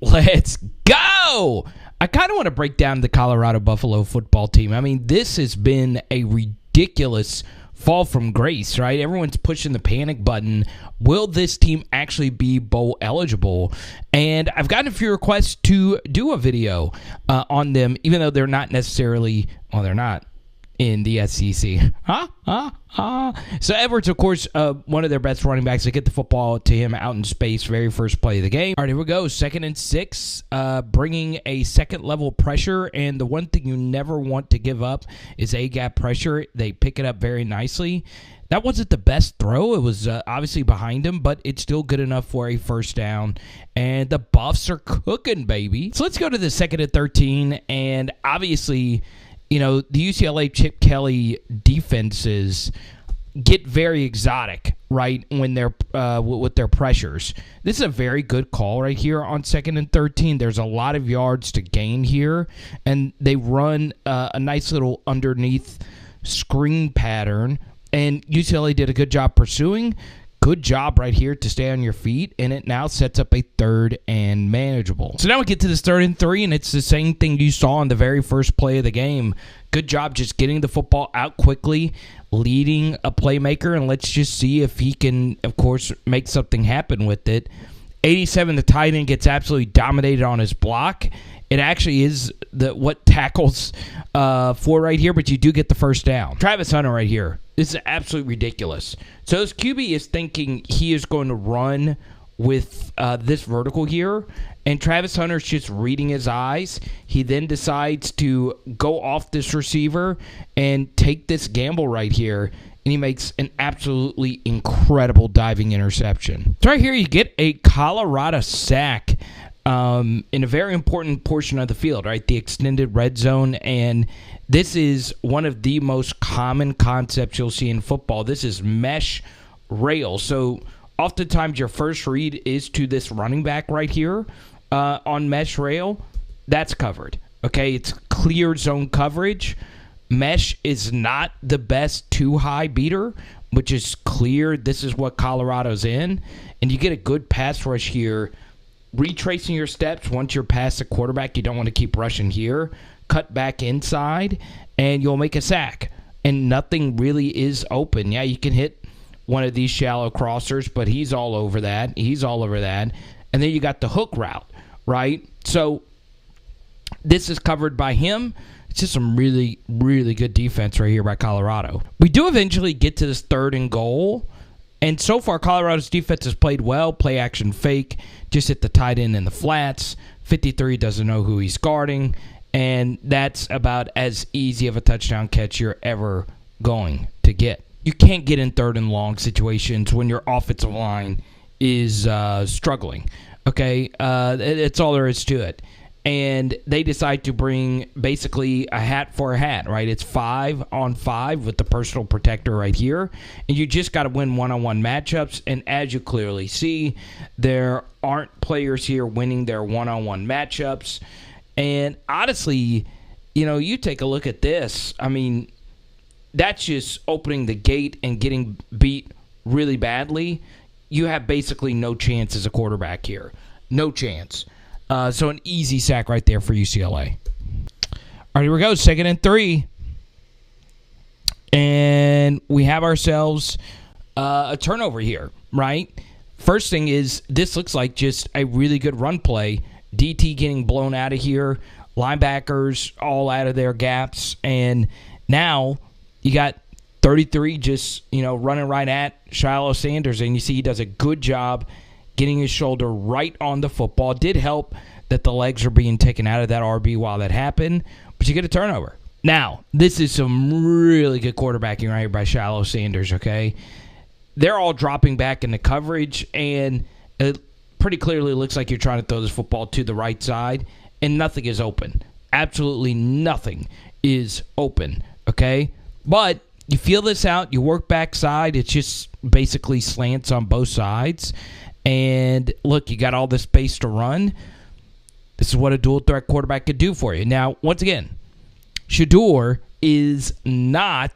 Let's go! I kind of want to break down the Colorado Buffalo football team. I mean, this has been a ridiculous fall from grace, right? Everyone's pushing the panic button. Will this team actually be bowl eligible? And I've gotten a few requests to do a video on them, even though they're not necessarily, well, they're not in the SEC. So Edwards, of course, one of their best running backs. They get the football to him out in space, very first play of the game. All right, here we go. 2nd and 6, bringing a second-level pressure. And the one thing you never want to give up is A-gap pressure. They pick it up very nicely. That wasn't the best throw. It was obviously behind him, but it's still good enough for a first down. And the Buffs are cooking, baby. So let's go to the 2nd and 13. And obviously, you know, the UCLA Chip Kelly defenses get very exotic, right, when they're with their pressures. This is a very good call right here on 2nd and 13. There's a lot of yards to gain here, and they run a nice little underneath screen pattern, and UCLA did a good job pursuing. Good job right here to stay on your feet, and it now sets up a 3rd and manageable. So now we get to this 3rd and 3, and it's the same thing you saw in the very first play of the game. Good job just getting the football out quickly, leading a playmaker, and let's just see if he can, of course, make something happen with it. 87, the tight end gets absolutely dominated on his block. It actually is what tackles for right here, but you do get the first down. Travis Hunter right here. This is absolutely ridiculous. So this QB is thinking he is going to run with this vertical here, and Travis Hunter's just reading his eyes. He then decides to go off this receiver and take this gamble right here, and he makes an absolutely incredible diving interception. So right here you get a Colorado sack in a very important portion of the field, right? The extended red zone, and this is one of the most common concepts you'll see in football. This is mesh rail. So oftentimes your first read is to this running back right here on mesh rail. That's covered. Okay, it's clear zone coverage. Mesh is not the best too high beater, which is clear. This is what Colorado's in. And you get a good pass rush here. Retracing your steps once you're past the quarterback. You don't want to keep rushing here. Cut back inside, and you'll make a sack. And nothing really is open. Yeah, you can hit one of these shallow crossers, but he's all over that. He's all over that. And then you got the hook route, right? So this is covered by him. It's just some really, really good defense right here by Colorado. We do eventually get to this 3rd and goal. And so far, Colorado's defense has played well. Play action fake. Just hit the tight end in the flats. 53 doesn't know who he's guarding. And that's about as easy of a touchdown catch you're ever going to get. You can't get in 3rd and long situations when your offensive line is struggling. Okay? That's all there is to it. And they decide to bring basically a hat for a hat, right? It's 5-on-5 with the personal protector right here. And you just got to win one-on-one matchups. And as you clearly see, there aren't players here winning their one-on-one matchups. And honestly, you know, you take a look at this. I mean, that's just opening the gate and getting beat really badly. You have basically no chance as a quarterback here. No chance. So an easy sack right there for UCLA. All right, here we go. 2nd and 3. And we have ourselves a turnover here, right? First thing is, this looks like just a really good run play. DT getting blown out of here. Linebackers all out of their gaps. And now you got 33 just, you know, running right at Shilo Sanders. And you see he does a good job getting his shoulder right on the football. Did help that the legs are being taken out of that RB while that happened, but you get a turnover. Now, this is some really good quarterbacking right here by Shilo Sanders, okay? They're all dropping back into coverage, and it pretty clearly looks like you're trying to throw this football to the right side, and nothing is open. Absolutely nothing is open, okay? But you feel this out. You work backside. It's just basically slants on both sides. And look, you got all this space to run. This is what a dual threat quarterback could do for you. Now, once again, Shedeur is not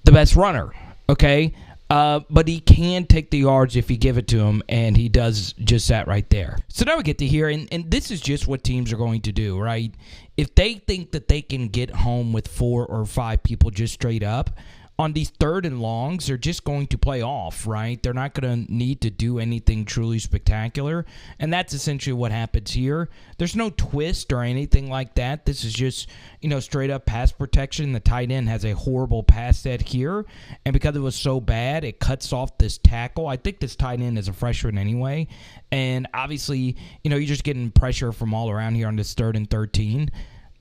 the best runner, okay? But he can take the yards if you give it to him, and he does just that right there. So now we get to here, and this is just what teams are going to do, right? If they think that they can get home with 4 or 5 people just straight up, on these third and longs, they're just going to play off, right? They're not going to need to do anything truly spectacular, and that's essentially what happens here. There's no twist or anything like that. This is just, straight up pass protection. The tight end has a horrible pass set here, and because it was so bad, it cuts off this tackle. I think this tight end is a freshman anyway, and obviously, you're just getting pressure from all around here on this 3rd and 13.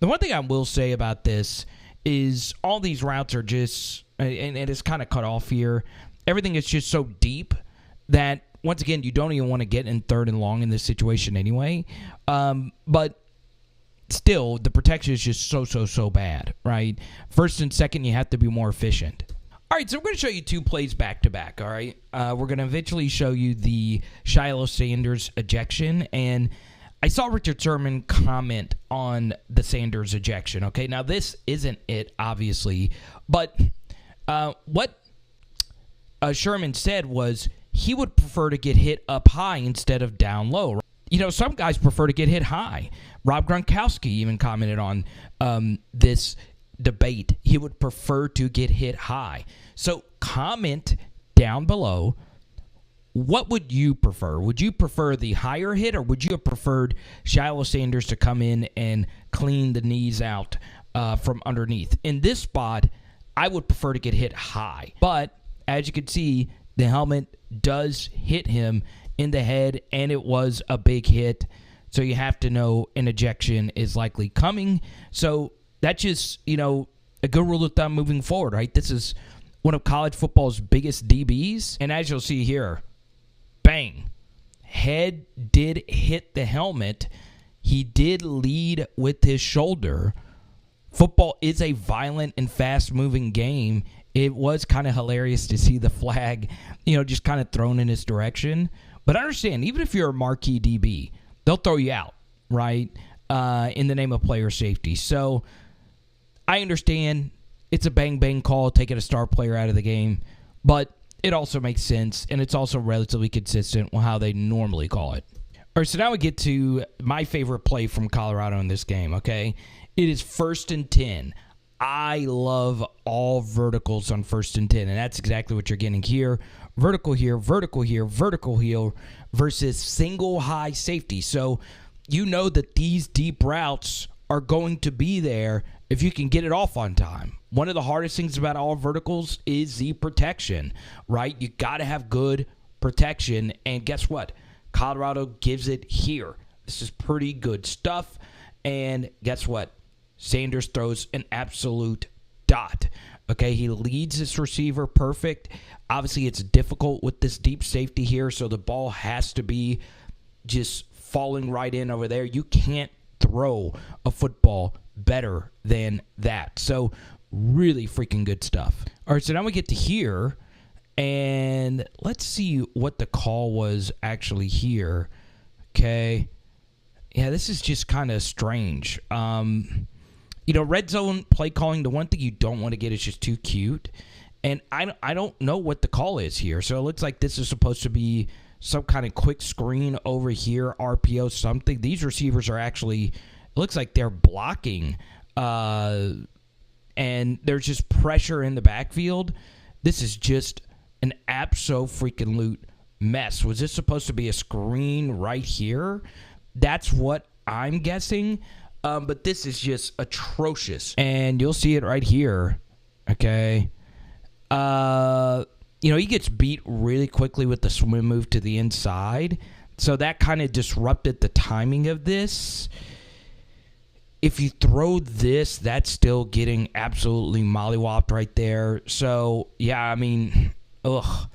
The one thing I will say about this is all these routes are just, and it's kind of cut off here, everything is just so deep that, once again, you don't even want to get in 3rd and long in this situation anyway. But still, the protection is just so bad, right? 1st and 2nd, you have to be more efficient. All right, so we're going to show you 2 plays back-to-back, all right? We're going to eventually show you the Shilo Sanders ejection, and I saw Richard Sherman comment on the Sanders ejection, okay? Now, this isn't it, obviously, but what Sherman said was he would prefer to get hit up high instead of down low. Some guys prefer to get hit high. Rob Gronkowski even commented on this debate. He would prefer to get hit high. So comment down below. What would you prefer? Would you prefer the higher hit, or would you have preferred Shilo Sanders to come in and clean the knees out from underneath? In this spot, I would prefer to get hit high. But as you can see, the helmet does hit him in the head, and it was a big hit. So you have to know an ejection is likely coming. So that's just, a good rule of thumb moving forward, right? This is one of college football's biggest DBs. And as you'll see here, bang, head did hit the helmet. He did lead with his shoulder. Football is a violent and fast-moving game. It was kind of hilarious to see the flag, just kind of thrown in his direction. But understand, even if you're a marquee DB, they'll throw you out, right, in the name of player safety. So I understand it's a bang-bang call, taking a star player out of the game, but it also makes sense, and it's also relatively consistent with how they normally call it. All right, so now we get to my favorite play from Colorado in this game, okay? It is 1st and 10. I love all verticals on 1st and 10, and that's exactly what you're getting here. Vertical here, vertical here, vertical here versus single high safety. So you know that these deep routes are going to be there if you can get it off on time. One of the hardest things about all verticals is the protection, right? You got to have good protection, and guess what? Colorado gives it here. This is pretty good stuff, and guess what? Sanders throws an absolute dot. Okay, he leads this receiver perfect. Obviously, it's difficult with this deep safety here, so the ball has to be just falling right in over there. You can't throw a football better than that. So, really freaking good stuff. All right, so now we get to here, and let's see what the call was actually here. Okay. Yeah, this is just kind of strange. Red zone play calling, the one thing you don't want to get is just too cute. And I don't know what the call is here. So it looks like this is supposed to be some kind of quick screen over here, RPO something. These receivers are actually, it looks like they're blocking. And there's just pressure in the backfield. This is just an abso-freaking-loot mess. Was this supposed to be a screen right here? That's what I'm guessing. But this is just atrocious. And you'll see it right here. Okay. He gets beat really quickly with the swim move to the inside. So that kind of disrupted the timing of this. If you throw this, that's still getting absolutely mollywopped right there. So, yeah, I mean, ugh.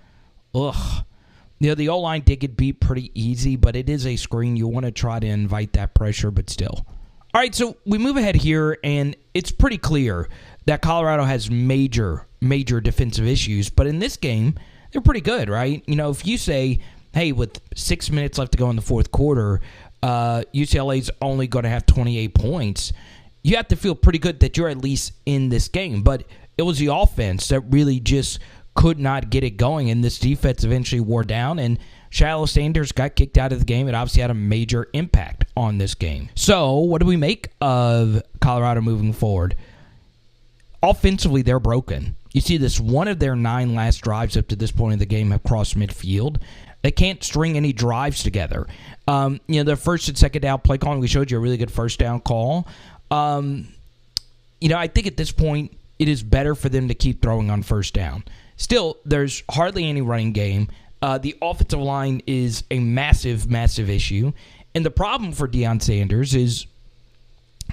The O-line did get beat pretty easy, but it is a screen. You want to try to invite that pressure, but still. All right, so we move ahead here, and it's pretty clear that Colorado has major defensive issues. But in this game, they're pretty good, right? If you say, hey, with 6 minutes left to go in the fourth quarter, UCLA's only going to have 28 points, you have to feel pretty good that you're at least in this game. But it was the offense that really just could not get it going, and this defense eventually wore down, and Shilo Sanders got kicked out of the game. It obviously had a major impact on this game. So what do we make of Colorado moving forward? Offensively, they're broken. You see this, one of their 9 last drives up to this point in the game have crossed midfield. They can't string any drives together. Their first and second down play calling, we showed you a really good first down call. I think at this point, it is better for them to keep throwing on first down. Still, there's hardly any running game. The offensive line is a massive, massive issue. And the problem for Deion Sanders is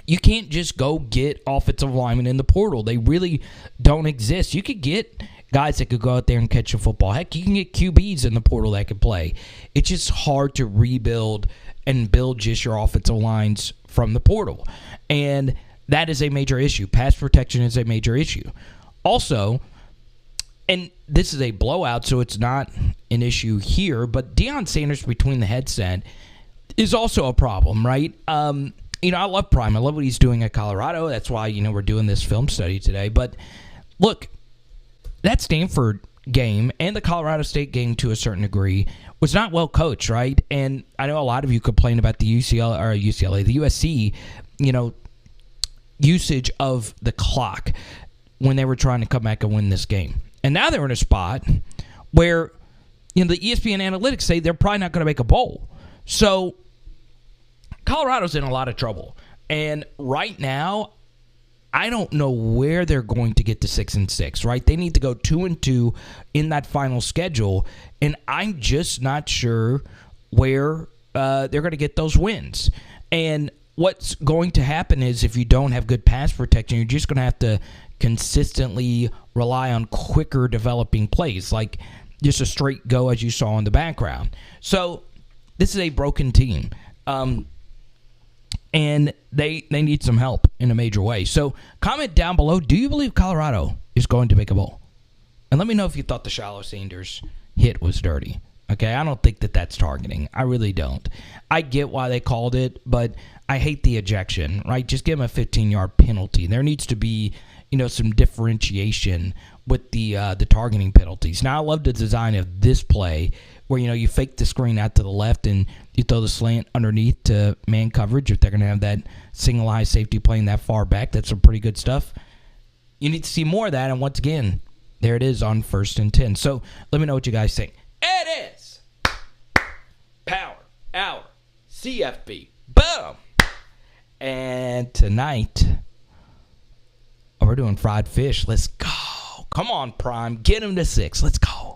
you can't just go get offensive linemen in the portal. They really don't exist. You could get guys that could go out there and catch a football. Heck, you can get QBs in the portal that could play. It's just hard to rebuild and build just your offensive lines from the portal. And that is a major issue. Pass protection is a major issue. Also, and this is a blowout, so it's not an issue here, but Deion Sanders between the headset is also a problem, right? I love Prime. I love what he's doing at Colorado. That's why, we're doing this film study today. But look, that Stanford game and the Colorado State game to a certain degree was not well coached, right? And I know a lot of you complain about the the USC, usage of the clock when they were trying to come back and win this game. And now they're in a spot where, the ESPN analytics say they're probably not going to make a bowl. So Colorado's in a lot of trouble. And right now, I don't know where they're going to get to 6-6, right? They need to go 2-2 in that final schedule. And I'm just not sure where they're going to get those wins. And what's going to happen is if you don't have good pass protection, you're just going to have to consistently rely on quicker developing plays, like just a straight go as you saw in the background. So this is a broken team. And they need some help in a major way. So comment down below, do you believe Colorado is going to make a bowl? And let me know if you thought the Shilo Sanders hit was dirty. Okay, I don't think that's targeting. I really don't. I get why they called it, but I hate the ejection, right? Just give him a 15-yard penalty. There needs to be, some differentiation with the targeting penalties. Now, I love the design of this play where, you fake the screen out to the left and you throw the slant underneath to man coverage if they're going to have that single high safety playing that far back. That's some pretty good stuff. You need to see more of that, and once again, there it is on 1st and 10. So let me know what you guys think. It is Power Hour CFB. Boom! And tonight, we're doing fried fish. Let's go. Come on, Prime. Get him to 6. Let's go.